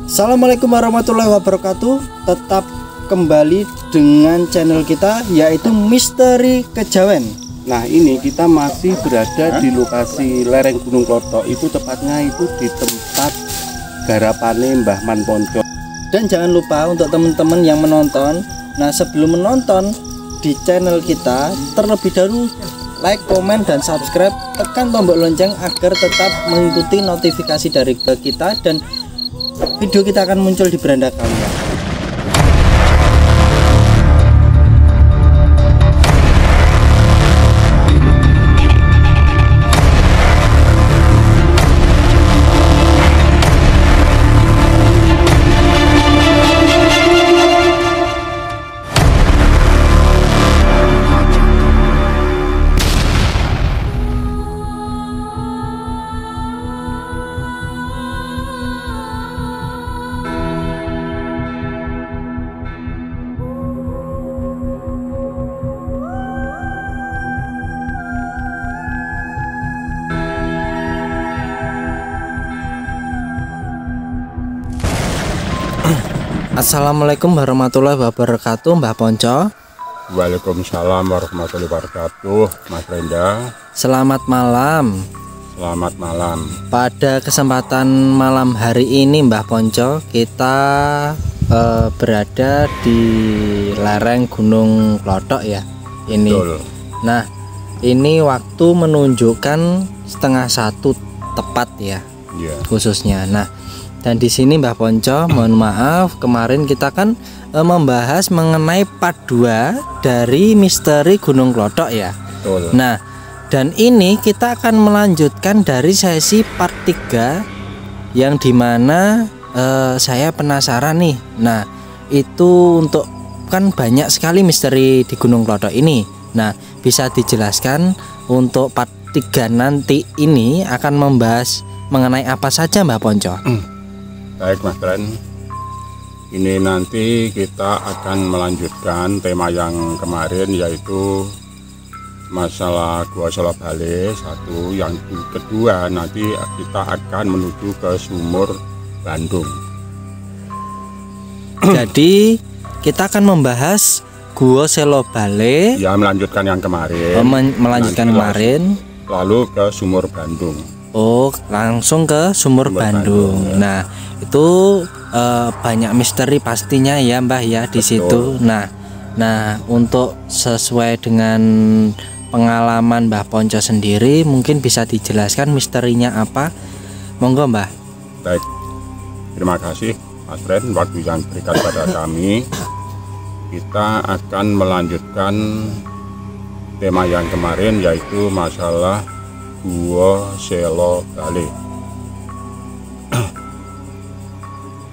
Assalamualaikum warahmatullahi wabarakatuh. Tetap kembali dengan channel kita, yaitu Misteri Kejawen. Nah, ini kita masih berada di lokasi lereng Gunung Klothok. Itu tepatnya itu di tempat garapane Mbah Man Ponco. Dan jangan lupa untuk teman-teman yang menonton, nah sebelum menonton di channel kita, terlebih dahulu like, komen, dan subscribe. Tekan tombol lonceng agar tetap mengikuti notifikasi dari kita, dan video kita akan muncul di beranda kalian. Assalamualaikum warahmatullahi wabarakatuh, Mbah Ponco. Waalaikumsalam warahmatullahi wabarakatuh, Mas Renda. Selamat malam. Selamat malam. Pada kesempatan malam hari ini, Mbah Ponco, kita berada di lereng Gunung Klothok ya. Ini. Betul. Nah, ini waktu menunjukkan 12:30 tepat ya. Yeah. Khususnya. Nah, dan di sini Mbah Ponco, mohon maaf, kemarin kita kan membahas mengenai part 2 dari Misteri Gunung Klothok ya. Betul. Nah, dan ini kita akan melanjutkan dari sesi part 3 yang dimana saya penasaran nih. Nah, itu untuk kan banyak sekali misteri di Gunung Klothok ini. Nah, bisa dijelaskan untuk part 3 nanti ini akan membahas mengenai apa saja, Mbah Ponco? Baik, Mas Ren. Ini nanti kita akan melanjutkan tema yang kemarin, yaitu masalah Gua Selobale 1. Yang kedua nanti kita akan menuju ke Sumur Bandung. Jadi kita akan membahas Gua Selobale. Ya, melanjutkan yang kemarin. Melanjutkan kemarin. Lalu ke Sumur Bandung. Oh, langsung ke Sumur Bandung. Ya. Nah, itu banyak misteri pastinya ya, Mbah ya di situ. Nah, untuk sesuai dengan pengalaman Mbah Ponco sendiri, mungkin bisa dijelaskan misterinya apa? Monggo, Mbah. Baik. Terima kasih, Mas Ren, waktu yang diberikan pada kami. Kita akan melanjutkan tema yang kemarin, yaitu masalah Gua Selobale.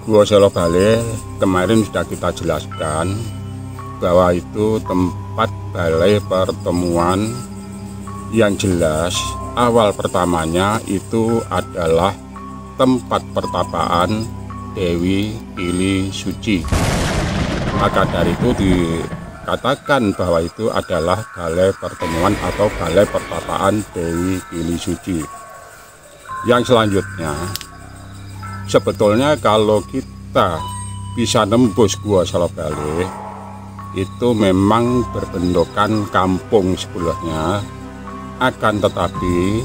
Gua Selobale kemarin sudah kita jelaskan bahwa itu tempat balai pertemuan yang jelas awal pertamanya itu adalah tempat pertapaan Dewi Pili Suci. Maka dari itu dikatakan bahwa itu adalah balai pertemuan atau balai pertapaan Dewi Pili Suci. Yang selanjutnya, sebetulnya kalau kita bisa nembus Gua Selobale, itu memang berbentukan kampung sebelumnya. Akan tetapi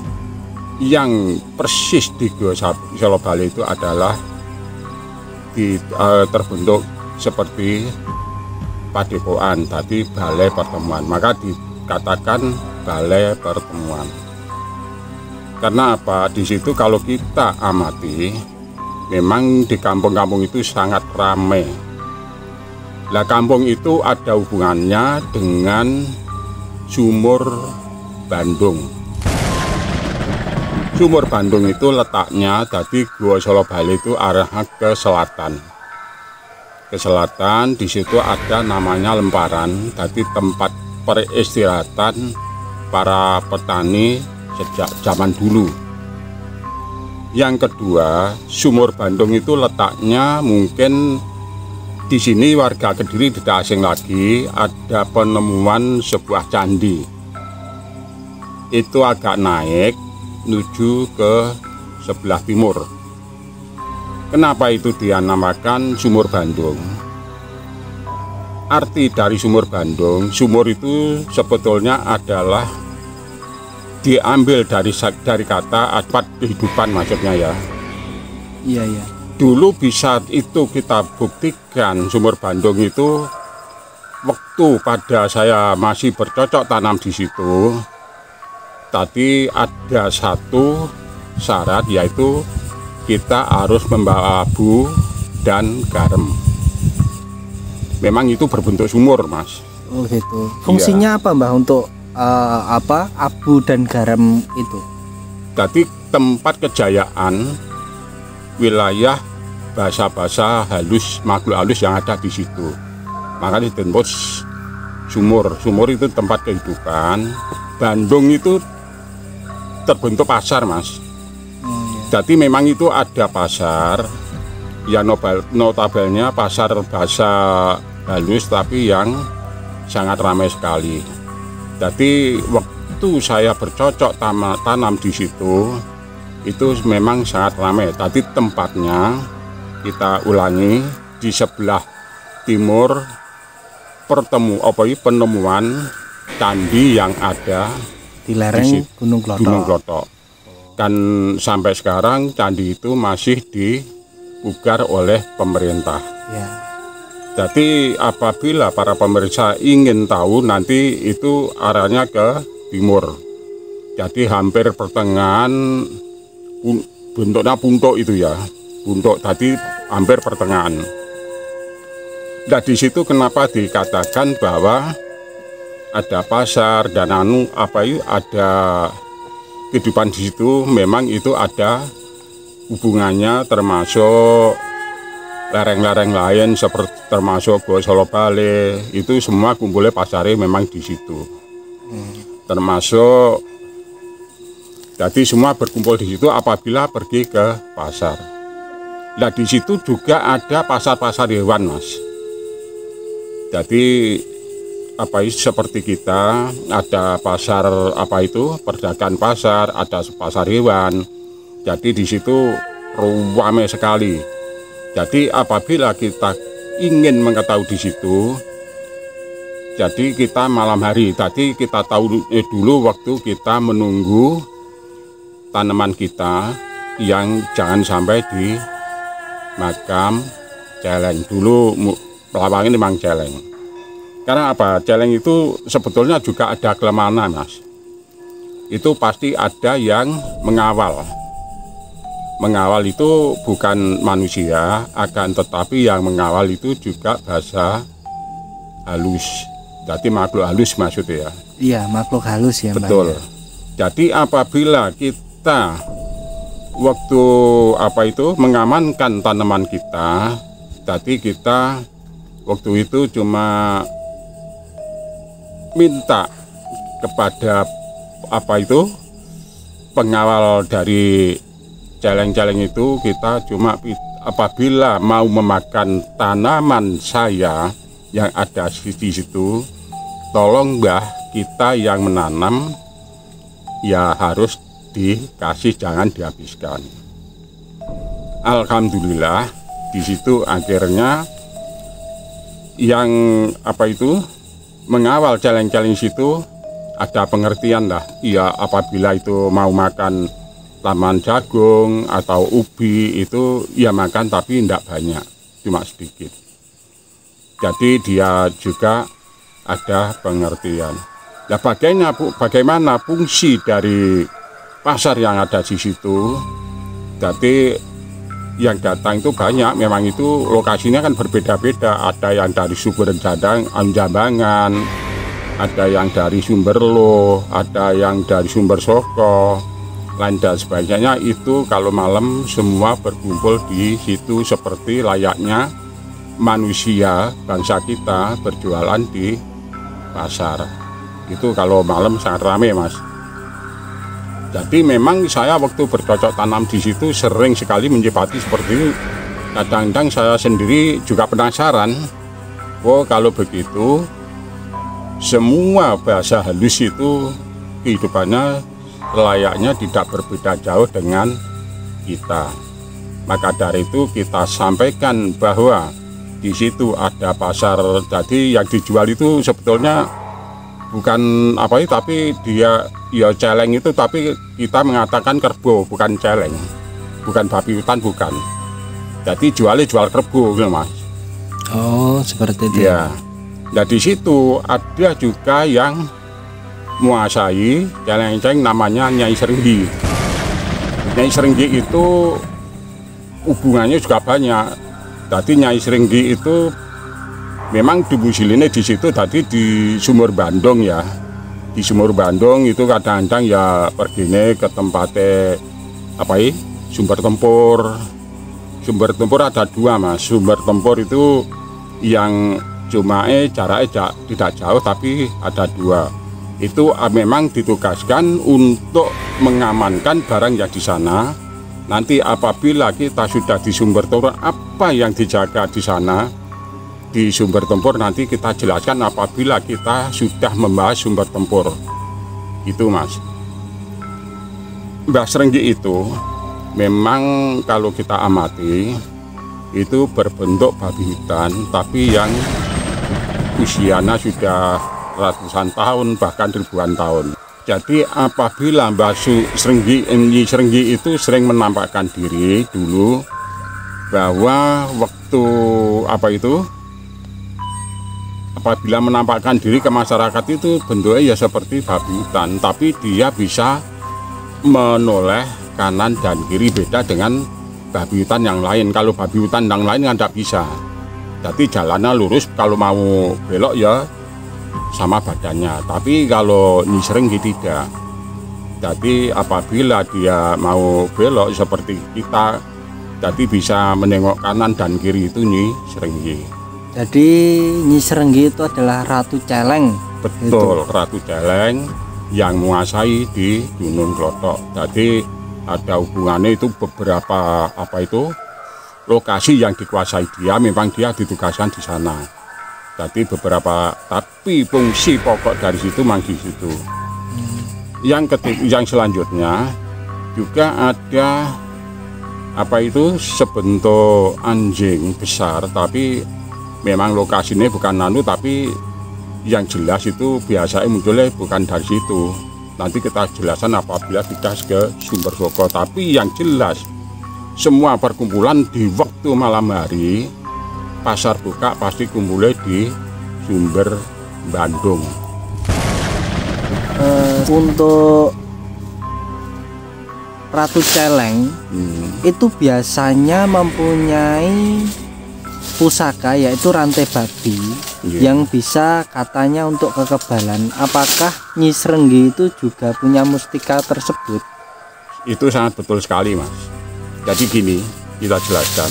yang persis di Gua Selobale itu adalah terbentuk seperti padepokan, tadi balai pertemuan, maka dikatakan balai pertemuan. Karena apa? Di situ kalau kita amati, memang di kampung-kampung itu sangat ramai. Lah, kampung itu ada hubungannya dengan Sumur Bandung. Sumur Bandung itu letaknya dari Gua Selobale itu arahnya ke selatan. Ke selatan, di situ ada namanya Lemparan, jadi tempat peristirahatan para petani sejak zaman dulu. Yang kedua, Sumur Bandung itu letaknya mungkin di sini warga Kediri tidak asing lagi, ada penemuan sebuah candi. Itu agak naik menuju ke sebelah timur. Kenapa itu dinamakan Sumur Bandung? Arti dari Sumur Bandung, sumur itu sebetulnya adalah diambil dari kata apat kehidupan maksudnya ya. Iya, iya. Dulu bisa itu kita buktikan Sumur Bandung itu waktu pada saya masih bercocok tanam di situ. Tadi ada satu syarat yaitu kita harus membawa abu dan garam. Memang itu berbentuk sumur, Mas. Oh gitu. Fungsinya apa, Mbah, untuk abu dan garam itu? Jadi tempat kejayaan wilayah bahasa-bahasa halus, makhluk halus yang ada di situ. Makanya disebut sumur. Sumur itu tempat kehidupan. Bandung itu terbentuk pasar, Mas. Jadi memang itu ada pasar ya, notabelnya pasar bahasa halus tapi yang sangat ramai sekali. Jadi waktu saya bercocok tanam di situ itu memang sangat ramai. Tadi tempatnya kita ulangi di sebelah timur penemuan candi yang ada di lereng Gunung Klotok. Dan sampai sekarang candi itu masih dipugar oleh pemerintah. Ya. Jadi apabila para pemirsa ingin tahu nanti itu arahnya ke timur. Jadi hampir pertengahan bentuknya puntuk itu ya. Puntuk tadi hampir pertengahan. Nah di situ kenapa dikatakan bahwa ada pasar dan ada kehidupan di situ, memang itu ada hubungannya termasuk lereng-lereng lain seperti termasuk Gua Solo Bale, itu semua kumpulnya pasarnya memang di situ. Termasuk jadi semua berkumpul di situ apabila pergi ke pasar. Nah di situ juga ada pasar-pasar hewan, Mas. Jadi seperti kita ada pasar perdagangan pasar, ada pasar hewan. Jadi di situ ramai sekali. Jadi apabila kita ingin mengetahui di situ, jadi kita malam hari. Tadi kita tahu dulu waktu kita menunggu tanaman kita yang jangan sampai di makam celeng. Dulu pelawangin memang celeng. Karena apa? Celeng itu sebetulnya juga ada kelemahan, Mas. Itu pasti ada yang mengawal. Mengawal itu bukan manusia, akan tetapi yang mengawal itu juga bahasa halus. Jadi makhluk halus maksudnya ya. Iya, makhluk halus ya, Mbak. Betul. Jadi apabila kita waktu mengamankan tanaman kita, jadi kita waktu itu cuma minta kepada pengawal dari celeng-celeng itu, kita cuma apabila mau memakan tanaman saya yang ada di situ, tolong Mbah, kita yang menanam ya harus dikasih, jangan dihabiskan. Alhamdulillah di situ akhirnya yang mengawal celeng-celeng situ ada pengertian lah. Ya apabila itu mau makan tanaman jagung atau ubi itu ya makan, tapi tidak banyak, cuma sedikit. Jadi dia juga ada pengertian. Nah bagaimana fungsi dari pasar yang ada di situ? Jadi yang datang itu banyak, memang itu lokasinya kan berbeda-beda. Ada yang dari Sumber Jambangan, ada yang dari Sumberlo, ada yang dari Sumber Soko, lain dan sebagainya. Itu kalau malam semua berkumpul di situ seperti layaknya manusia bangsa kita berjualan di pasar. Itu kalau malam sangat ramai, Mas. Jadi memang saya waktu bercocok tanam di situ sering sekali menyipati seperti itu. Kadang-kadang saya sendiri juga penasaran, kalau begitu semua bahasa halus itu kehidupannya layaknya tidak berbeda jauh dengan kita. Maka dari itu kita sampaikan bahwa di situ ada pasar. Jadi yang dijual itu sebetulnya bukan apa itu, tapi dia ya celeng itu, tapi kita mengatakan kerbau, bukan celeng, bukan babi hutan, bukan. Jadi jual kerbau gitu, Mas. Oh, seperti itu. Ya. Nah di situ ada juga yang menguasai celeng-celeng namanya Nyai Serenggi. Nyai Serenggi itu hubungannya juga banyak. Jadi Nyai Serenggi itu memang domisilinya di situ, tadi di Sumur Bandung ya. Di Sumur Bandung itu kadang-kadang ya pergi ke tempatnya apa ya, sumber tempur. Sumber tempur ada dua, Mas. Sumber tempur itu yang cuma jaraknya tidak jauh, tapi ada dua. Itu memang ditugaskan untuk mengamankan barang yang di sana. Nanti apabila kita sudah di sumber tempur, apa yang dijaga di sana di sumber tempur nanti kita jelaskan apabila kita sudah membahas sumber tempur. Itu, Mas. Mbah Serenggi itu memang kalau kita amati itu berbentuk babi hutan, tapi yang usianya sudah ratusan tahun bahkan ribuan tahun. Jadi apabila Mbah Serenggi itu sering menampakkan diri dulu bahwa waktu apabila menampakkan diri ke masyarakat itu bentuknya ya seperti babi hutan, tapi dia bisa menoleh kanan dan kiri, beda dengan babi hutan yang lain. Kalau babi hutan yang lain kan tidak bisa. Jadi jalannya lurus, kalau mau belok ya sama badannya. Tapi kalau Nyai Serenggi tidak. Jadi apabila dia mau belok seperti kita, jadi bisa menengok kanan dan kiri, itu Nyai Serenggi. Jadi Nyai Serenggi itu adalah Ratu Celeng. Betul, itu Ratu Celeng yang menguasai di Gunung Klothok. Jadi ada hubungannya itu beberapa lokasi yang dikuasai dia, memang dia ditugaskan di sana. Jadi beberapa, tapi fungsi pokok dari situ memang di situ. Yang selanjutnya juga ada sebentuk anjing besar, tapi memang lokasinya bukan tapi yang jelas itu biasanya munculnya bukan dari situ. Nanti kita jelaskan apabila kita ke Sumber Joko. Tapi yang jelas semua perkumpulan di waktu malam hari pasar buka pasti kumpulnya di Sumber Bandung. Untuk Ratu Celeng itu biasanya mempunyai pusaka, yaitu rantai babi yang bisa katanya untuk kekebalan. Apakah Nyai Serenggi itu juga punya mustika tersebut? Itu sangat betul sekali, Mas. Jadi gini, kita jelaskan.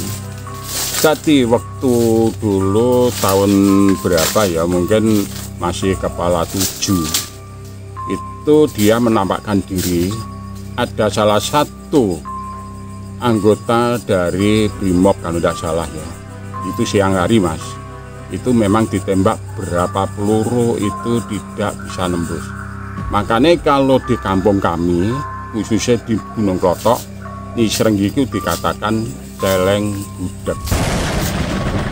Jadi waktu dulu tahun berapa ya, mungkin masih kepala 7, itu dia menampakkan diri. Ada salah satu anggota dari Brimob kalau tidak salah ya, itu siang hari, Mas. Itu memang ditembak berapa peluru itu tidak bisa nembus. Makanya kalau di kampung kami, khususnya di Gunung Klothok, Nyai Serenggi itu dikatakan celeng budak.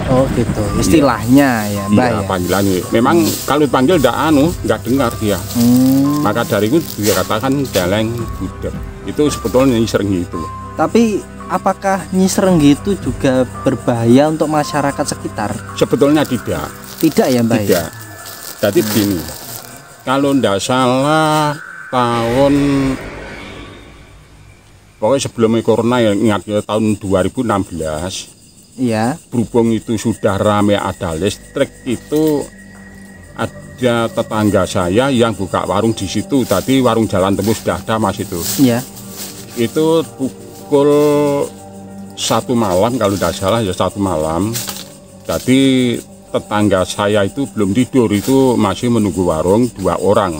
Oh gitu, istilahnya ya Mbak ya. Panggilannya. Memang kalau dipanggil nggak dengar dia. Maka dari itu dikatakan celeng budak. Itu sebetulnya Nyai Serenggi itu. Tapi apakah Nyai Serenggi itu juga berbahaya untuk masyarakat sekitar? Sebetulnya tidak. Tidak ya Mbak? Tidak. Jadi begini, kalau tidak salah tahun pokoknya sebelum corona, yang ingatnya tahun 2016. Iya. Berhubung itu sudah ramai ada listrik, itu ada tetangga saya yang buka warung di situ. Tadi warung Jalan Tembus sudah ada, Mas, itu. Iya. Itu pukul 1 malam kalau tidak salah ya, 1 malam. Jadi tetangga saya itu belum tidur, itu masih menunggu warung 2 orang.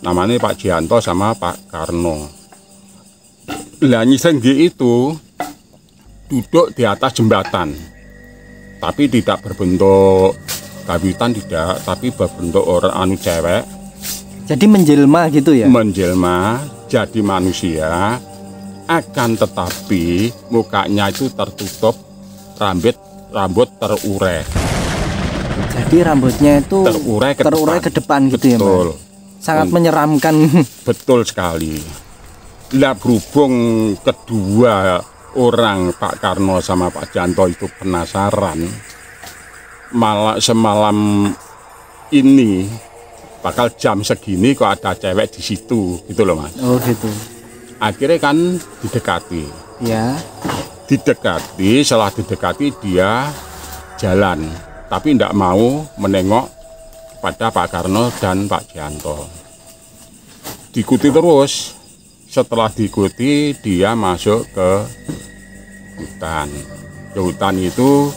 Namanya Pak Jianto sama Pak Karno. Nyai Serenggi itu duduk di atas jembatan, tapi tidak berbentuk babi hutan, tidak, tapi berbentuk orang cewek. Jadi menjelma gitu ya? Menjelma jadi manusia. akan tetapi mukanya itu tertutup, rambut terurai. Jadi rambutnya itu terurai ke depan gitu. Betul. Ya, Mbak? Sangat menyeramkan. Betul sekali. Lah berhubung kedua orang Pak Karno sama Pak Janto itu penasaran, malah semalam ini bakal jam segini kok ada cewek di situ, gitu loh Mas. Oh gitu. Akhirnya kan didekati. Ya. Didekati, setelah didekati dia jalan, tapi tidak mau menengok pada Pak Karno dan Pak Janto. Diikuti terus. Setelah diikuti, dia masuk ke hutan. Ke hutan itu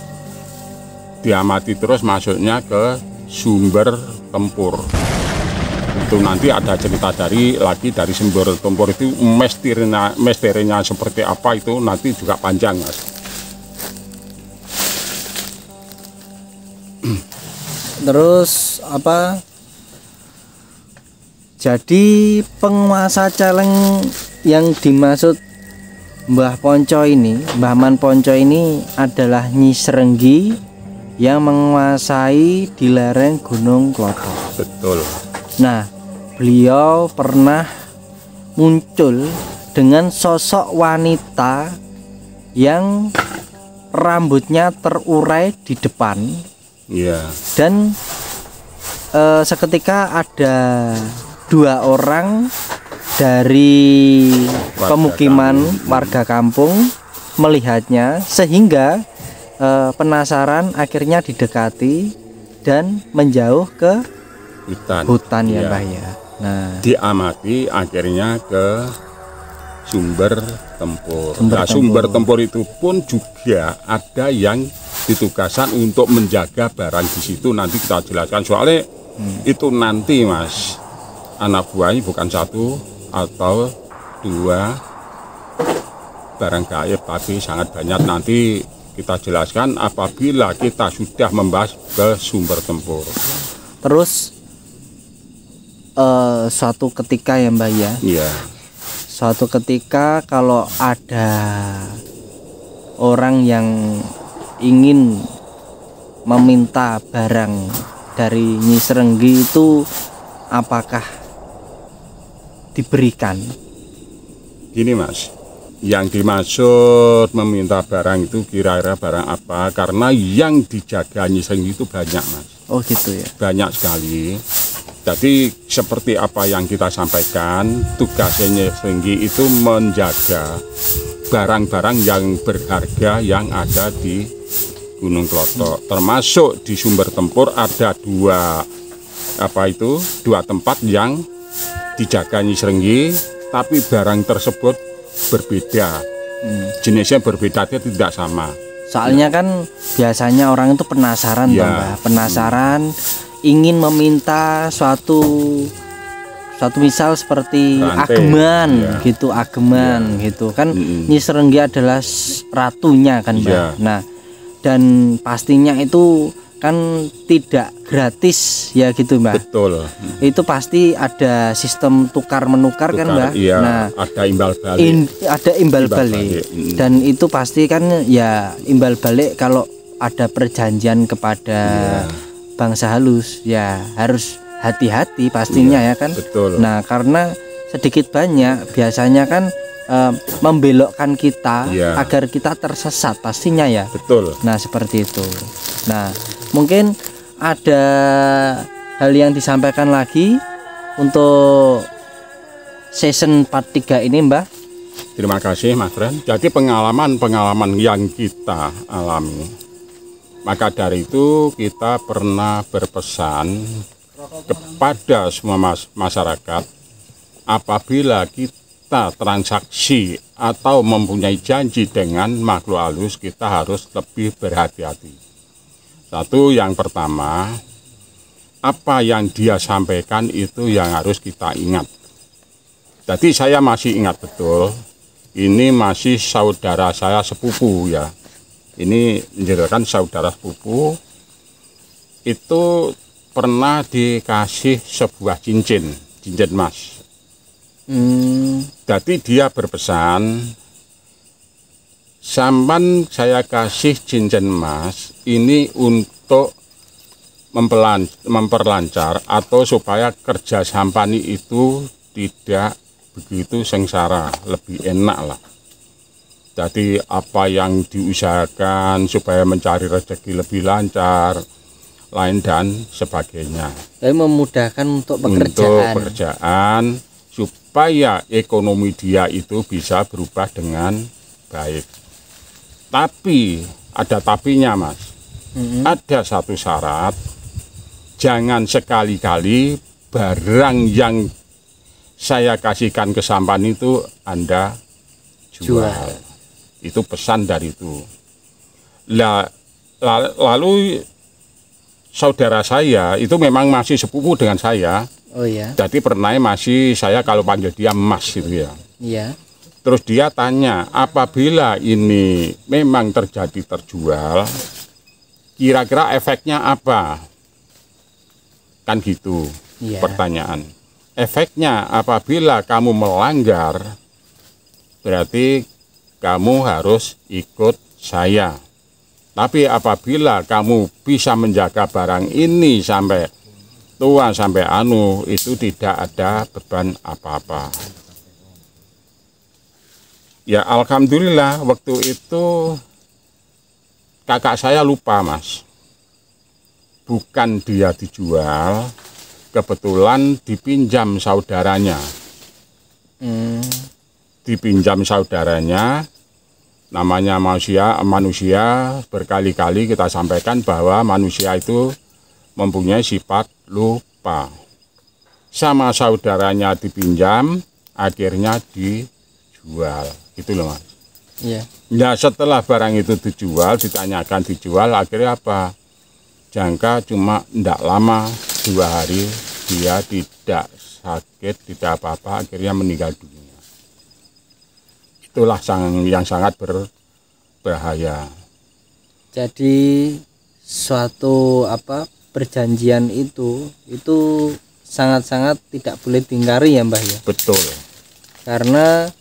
diamati terus masuknya ke sumber tempur. Itu nanti ada cerita dari sumber tempur itu misterinya seperti apa itu nanti juga panjang, Mas. Terus apa? Jadi penguasa Celeng yang dimaksud Mbah Ponco ini, Mbah Man Ponco ini adalah Nyi Srenggi yang menguasai di lereng Gunung Klothok. Betul. Nah, beliau pernah muncul dengan sosok wanita yang rambutnya terurai di depan. Iya. Dan seketika ada 2 orang dari warga kampung melihatnya, sehingga penasaran akhirnya didekati dan menjauh ke hutan ya Mbah ya. Nah, diamati akhirnya ke sumber tempur. Sumber tempur itu pun juga ada yang ditugaskan untuk menjaga barang di situ, nanti kita jelaskan soalnya itu nanti Mas, anak buahnya bukan 1 atau 2 barang gaib, tapi sangat banyak. Nanti kita jelaskan apabila kita sudah membahas ke sumber tempur. Terus suatu ketika ya Mbak ya. Iya. Suatu ketika kalau ada orang yang ingin meminta barang dari Nyi Srenggi itu, apakah diberikan? Gini Mas, yang dimaksud meminta barang itu kira-kira barang apa? Karena yang dijaga Nyi Srenggi itu banyak Mas. Oh gitu ya. Banyak sekali. Jadi seperti apa yang kita sampaikan, tugasnya Nyi Srenggi itu menjaga barang-barang yang berharga yang ada di Gunung Klothok. Termasuk di sumber tempur ada 2 tempat yang dijaga Nyi Srenggi, tapi barang tersebut berbeda. Jenisnya berbeda, dia tidak sama. Soalnya kan biasanya orang itu penasaran ya. Penasaran ingin meminta suatu misal seperti ageman gitu, gitu kan. Nyi Srenggi adalah ratunya kan Mbak. Nah, dan pastinya itu kan tidak gratis ya gitu Mbak. Betul. Itu pasti ada sistem tukar menukar kan Mbak. Iya, nah, ada imbal balik. Ada imbal balik. Dan itu pasti kan ya imbal balik kalau ada perjanjian kepada bangsa halus ya harus hati-hati pastinya ya kan. Betul. Nah, karena sedikit banyak biasanya kan membelokkan kita agar kita tersesat pastinya ya. Betul. Nah, seperti itu. Nah, mungkin ada hal yang disampaikan lagi untuk season part 3 ini Mbah. Terima kasih Mas Ren. Jadi pengalaman yang kita alami, maka dari itu kita pernah berpesan kepada semua masyarakat, apabila kita transaksi atau mempunyai janji dengan makhluk halus, kita harus lebih berhati-hati. Satu, yang pertama, apa yang dia sampaikan itu yang harus kita ingat. Jadi saya masih ingat betul, ini masih saudara saya sepupu ya. Ini menjadikan saudara sepupu itu pernah dikasih sebuah cincin emas. Jadi dia berpesan, sampan saya kasih cincin emas ini untuk memperlancar atau supaya kerja sampani itu tidak begitu sengsara, lebih enak lah. Jadi apa yang diusahakan supaya mencari rezeki lebih lancar, lain dan sebagainya. Tapi memudahkan untuk pekerjaan supaya ekonomi dia itu bisa berubah dengan baik. Tapi ada tapinya, Mas. Ada satu syarat, jangan sekali-kali barang yang saya kasihkan ke sampan itu Anda jual. Itu pesan dari itu. Lalu saudara saya itu memang masih sepupu dengan saya. Oh ya. Jadi pernah masih saya kalau panggil dia Mas gitu ya. Iya. Terus dia tanya, apabila ini memang terjadi terjual, kira-kira efeknya apa? Kan gitu pertanyaan. Efeknya apabila kamu melanggar, berarti kamu harus ikut saya. Tapi apabila kamu bisa menjaga barang ini sampai tua, sampai itu tidak ada beban apa-apa. Ya alhamdulillah waktu itu kakak saya lupa, Mas. Bukan dia dijual, kebetulan dipinjam saudaranya. Dipinjam saudaranya. Namanya manusia berkali-kali kita sampaikan bahwa manusia itu mempunyai sifat lupa. Sama saudaranya dipinjam, akhirnya dijual. Gitu loh, Mas. Iya. Ya setelah barang itu dijual, ditanyakan dijual, akhirnya apa? Jangka cuma tidak lama, 2 hari dia tidak sakit, tidak apa-apa, akhirnya meninggal dunia. Itulah yang sangat berbahaya. Jadi suatu perjanjian itu sangat-sangat tidak boleh diingkari ya, Mbah ya. Betul. Karena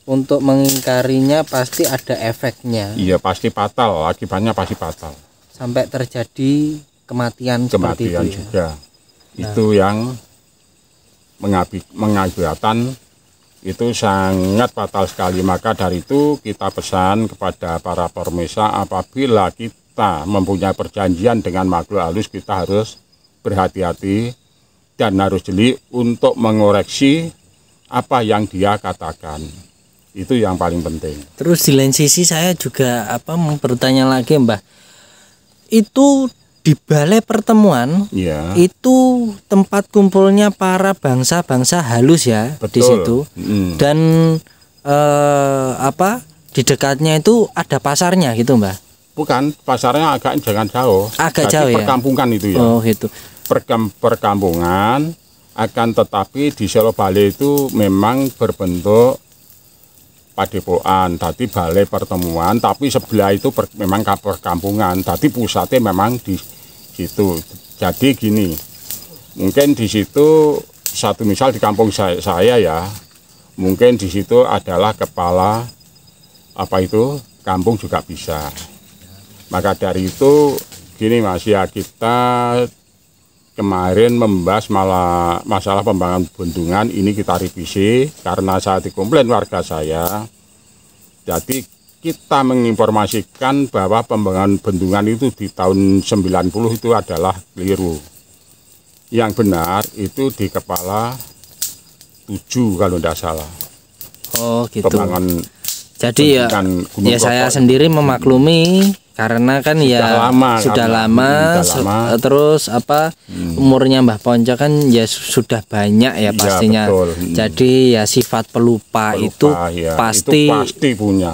untuk mengingkarinya pasti ada efeknya. Iya, pasti fatal, akibatnya pasti fatal. Sampai terjadi kematian seperti itu ya. Juga. Itu yang mengakibatkan itu sangat fatal sekali. Maka dari itu kita pesan kepada para pemirsa, apabila kita mempunyai perjanjian dengan makhluk halus, kita harus berhati-hati dan harus jeli untuk mengoreksi apa yang dia katakan. Itu yang paling penting. Terus di lain sisi saya juga bertanya lagi, Mbah. Itu di balai pertemuan, itu tempat kumpulnya para bangsa-bangsa halus ya. Betul. Di situ. Dan di dekatnya itu ada pasarnya gitu, Mbah? Bukan, pasarnya agak jangan jauh. Agak jauh ya. Perkampungan itu ya. Oh gitu. Perkampungan, akan tetapi di Solo Balai itu memang berbentuk padepokan, tadi balai pertemuan, tapi sebelah itu memang perkampungan, tadi pusatnya memang di situ. Jadi gini, mungkin di situ satu misal di kampung saya ya, mungkin di situ adalah kepala kampung juga bisa. Maka dari itu gini, Mas ya, kita kemarin membahas masalah pembangunan bendungan ini kita revisi karena saat dikomplain warga saya. Jadi kita menginformasikan bahwa pembangunan bendungan itu di tahun 90 itu adalah keliru. Yang benar itu di kepala 7 kalau tidak salah. Oh gitu. Pembangunan jadi ya saya sendiri memaklumi karena kan sudah lama. Terus umurnya Mbah Ponco kan ya sudah banyak ya pastinya. Ya, jadi ya sifat pelupa itu pasti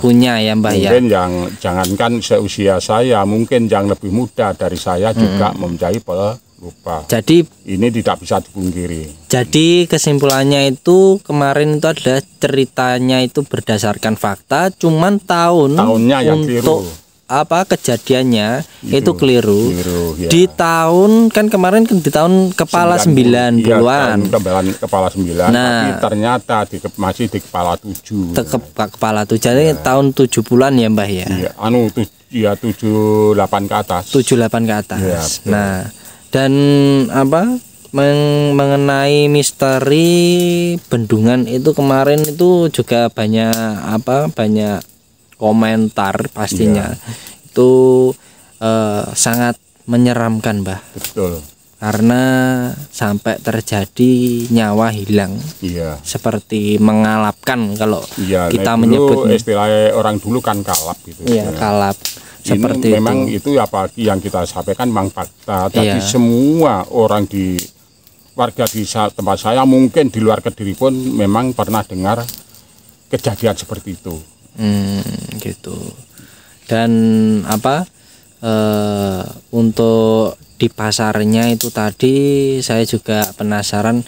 punya ya, Mbah ya. Mungkin yang jangankan seusia saya, mungkin yang lebih muda dari saya juga mempunyai pelupa. Jadi ini tidak bisa dipungkiri. Jadi kesimpulannya itu kemarin itu adalah ceritanya itu berdasarkan fakta, cuman tahunnya yang keliru. apa kejadiannya itu keliru. ya. Di tahun kan kemarin kan di tahun kepala 90-an. Iya, kepala 9. Tapi ternyata masih di kepala 7. Kepala 7. Jadi tahun 70-an ya, Mbah ya. Iya, 78 ke atas. 78 ke atas. Ya, nah, dan apa? Mengenai misteri bendungan itu kemarin itu juga banyak komentar pastinya. Itu sangat menyeramkan, Mbah. Betul. Karena sampai terjadi nyawa hilang. Iya. Seperti mengalapkan kalau kita menyebut istilahnya orang dulu kan kalap gitu. Iya, kalap. Seperti memang itu apa yang kita sampaikan memang fakta. Jadi semua orang warga di tempat saya mungkin di luar Kediri pun memang pernah dengar kejadian seperti itu. Gitu. Dan untuk di pasarnya itu tadi saya juga penasaran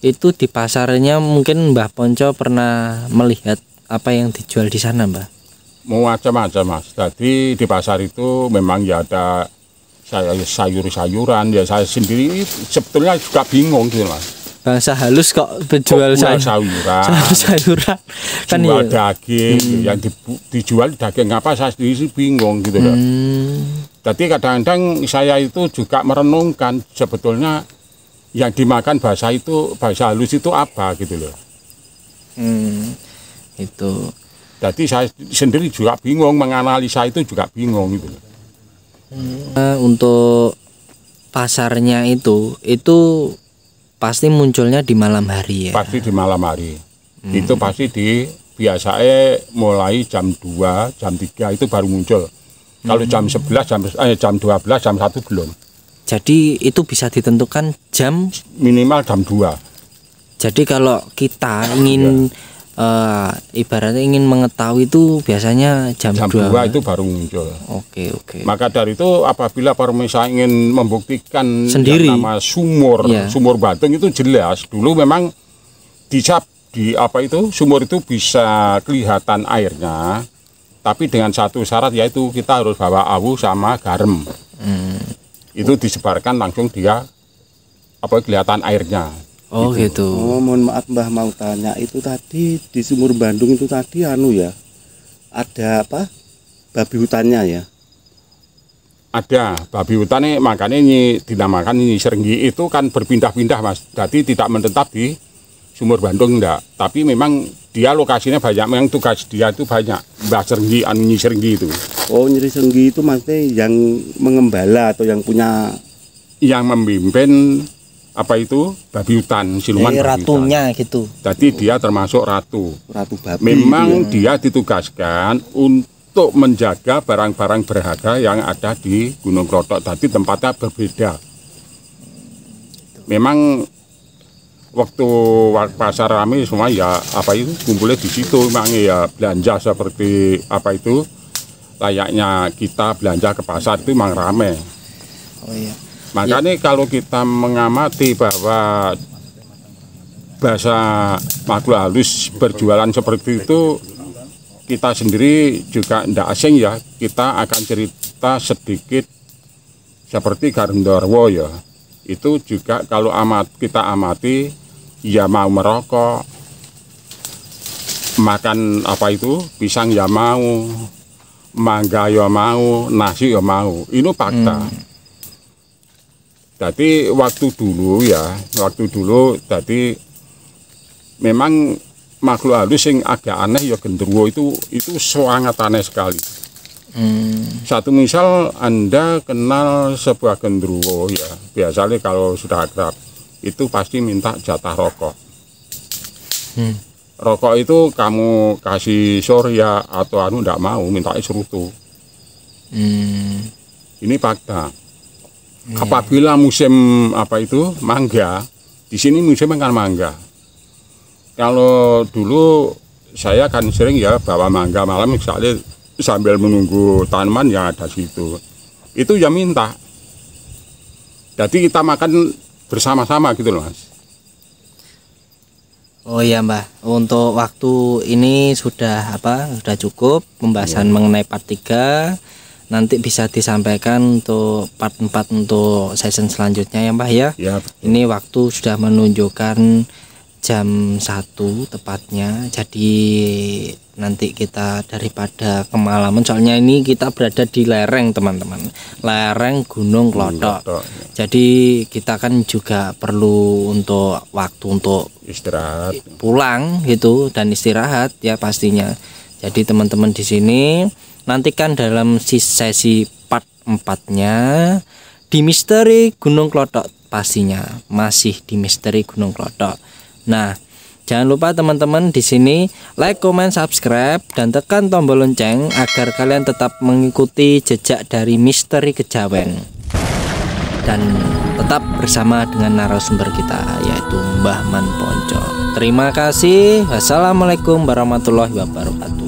itu di pasarnya mungkin Mbah Ponco pernah melihat apa yang dijual di sana, Mbah? Macam-macam, Mas. Jadi di pasar itu memang ya ada sayur-sayuran, ya saya sendiri sebetulnya juga bingung gitu, Mas. Bangsa halus kok berjual sayuran kan jual daging yang dijual daging apa, saya sendiri sih bingung gitu loh. Jadi kadang-kadang saya itu juga merenungkan sebetulnya yang dimakan bahasa halus itu apa gitu loh. Itu jadi saya sendiri juga bingung menganalisa, itu juga bingung gitu loh. Untuk pasarnya itu pasti munculnya di malam hari ya. Pasti di malam hari. Itu pasti biasanya mulai jam 2, jam 3 itu baru muncul. Kalau jam 11, jam 12, jam 1 belum. Jadi itu bisa ditentukan jam minimal jam 2. Jadi kalau kita ingin ibaratnya ingin mengetahui itu biasanya jam 2 itu baru muncul. Oke. Maka dari itu apabila Parmesa ingin membuktikan sendiri nama sumur Bantung itu jelas dulu memang di sumur itu bisa kelihatan airnya, tapi dengan satu syarat yaitu kita harus bawa awu sama garam. Itu disebarkan langsung dia kelihatan airnya. Oh gitu. Oh, mohon maaf Mbah, mau tanya itu tadi di sumur Bandung itu tadi ada babi hutannya ya? Ada babi hutan, makanya ini dinamakan ini Serenggi, itu kan berpindah-pindah, Mas. Jadi tidak menetap di sumur Bandung enggak, tapi memang dia lokasinya banyak, memang tugas dia itu banyak. Mbah Serenggi, Nyi Serenggi itu. Oh, Nyi Serenggi itu maksudnya yang mengembala atau yang punya, yang memimpin babi hutan, siluman babi ratunya hutan. Gitu. Jadi dia termasuk ratu babi. Memang dia ditugaskan untuk menjaga barang-barang berharga yang ada di Gunung Klothok. Tadi tempatnya berbeda. Memang waktu pasar ramai semua ya kumpulnya di situ, memang ya belanja seperti layaknya kita belanja ke pasar itu memang ramai. Oh iya. Makanya kalau kita mengamati bahwa bahasa makhluk halus berjualan seperti itu, kita sendiri juga tidak asing ya. Kita akan cerita sedikit seperti Garendorwo ya. Itu juga kalau kita amati, ya mau merokok, makan pisang ya mau, mangga ya mau, nasi ya mau. Ini fakta. Jadi waktu dulu jadi memang makhluk halus yang agak aneh ya genderuwo itu sangat aneh sekali. Satu misal Anda kenal sebuah genderuwo ya, biasanya kalau sudah akrab itu pasti minta jatah rokok. Rokok itu kamu kasih Surya atau tidak mau, minta serutu. Ini fakta. Apabila musim mangga, di sini musim kan mangga. Kalau dulu saya kan sering ya bawa mangga malam misalnya sambil menunggu tanaman yang ada situ. Itu ya minta. Jadi kita makan bersama-sama gitu loh, Mas. Oh iya Mbah, untuk waktu ini sudah cukup pembahasan mengenai part 3. Nanti bisa disampaikan untuk part 4 untuk season selanjutnya ya Mbah ya. Ya, Ini waktu sudah menunjukkan jam 1 tepatnya. Jadi nanti kita daripada kemalaman, soalnya ini kita berada di lereng teman-teman, lereng Gunung Klothok. Jadi kita kan juga perlu untuk waktu untuk istirahat, pulang gitu dan istirahat ya pastinya. Jadi teman-teman di sini nantikan dalam sesi part 4-nya di misteri Gunung Klothok, pastinya masih di misteri Gunung Klothok. Nah, jangan lupa teman-teman di sini like, comment, subscribe dan tekan tombol lonceng agar kalian tetap mengikuti jejak dari misteri Kejawen dan tetap bersama dengan narasumber kita yaitu Mbah Man Ponco. Terima kasih. Wassalamualaikum warahmatullahi wabarakatuh.